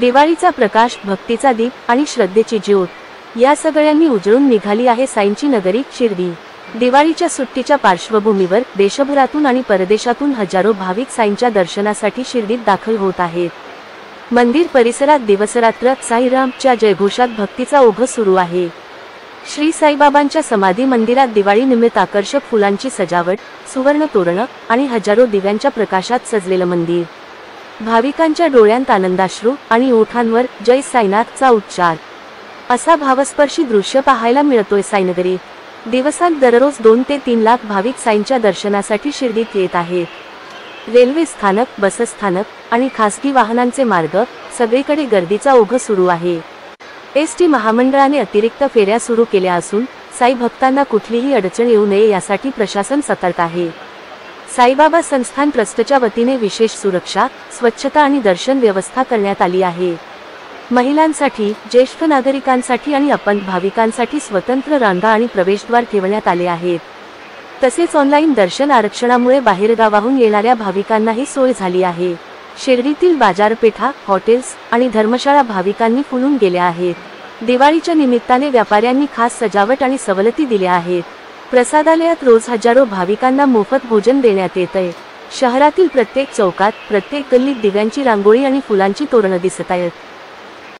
दिवाळीचा प्रकाश, भक्तीचा दीप आणि श्रद्धेची ज्योत या सगळ्यांनी उजळून निघाली आहे साईंची नगरी शिर्डी। दिवाळीच्या सुट्टीच्या पार्श्वभूमीवर देशभरातून आणि परदेशातून हजारो भाविक साईंच्या दर्शनासाठी शिर्डीत दाखल होत आहेत। मंदिर परिसरात दिवसरात्र साईरामच्या जयघोषात भक्तीचा ओघ सुरू आहे। श्री साईबाबांच्या समाधी मंदिरात दिवाळी निमित्त आकर्षक फुलांची सजावट, सुवर्ण तोरण आणि हजारो दिव्यांच्या प्रकाशात सजलेलं मंदिर। भाविकांच्या डोळ्यांत आनंदाश्रू आणि ओठांवर जय साईनाथचा उच्चार असा भावस्पर्शी दृश्य पाहायला मिळतोय साईनगरीत। दिवसात दररोज 2 ते 3 लाख भाविक साईंच्या दर्शनासाठी शिर्डीत येत आहेत। रेल्वे स्थानक, बसस्थानक आणि खासगी वाहनांचे मार्ग सगळीकडे गर्दीचा ओघ सुरू आहे। एसटी महामंडळाने अतिरिक्त फेऱ्या सुरू केल्या असून साई भक्तांना कुठलीही अडचण येऊ नये यासाठी प्रशासन सतर्क आहे। साईबाबा संस्थान ट्रस्टच्या वतीने विशेष सुरक्षा, स्वच्छता आणि दर्शन व्यवस्था करण्यात आली आहे। महिलांसाठी, ज्येष्ठ नागरिकांसाठी आणि अपंग भाविकांसाठी स्वतंत्र रांगा आणि प्रवेशद्वार ठेवण्यात आले आहेत। तसेच ऑनलाईन दर्शन आरक्षणामुळे बाहेरगावाहून येणाऱ्या भाविकांनाही सोय झाली आहे। शिर्डीतील बाजारपेठा, हॉटेल्स आणि धर्मशाळा भाविकांनी फुलून गेल्या आहेत। दिवाळीच्या निमित्ताने व्यापाऱ्यांनी खास सजावट आणि सवलती दिल्या आहेत। प्रसादालयात रोज हजारो भाविकांना मोफत भोजन देण्यात येतंय। शहरातील प्रत्येक चौकात, प्रत्येक गल्लीत दिव्यांची रांगोळी आणि फुलांची तोरणं दिसत आहेत।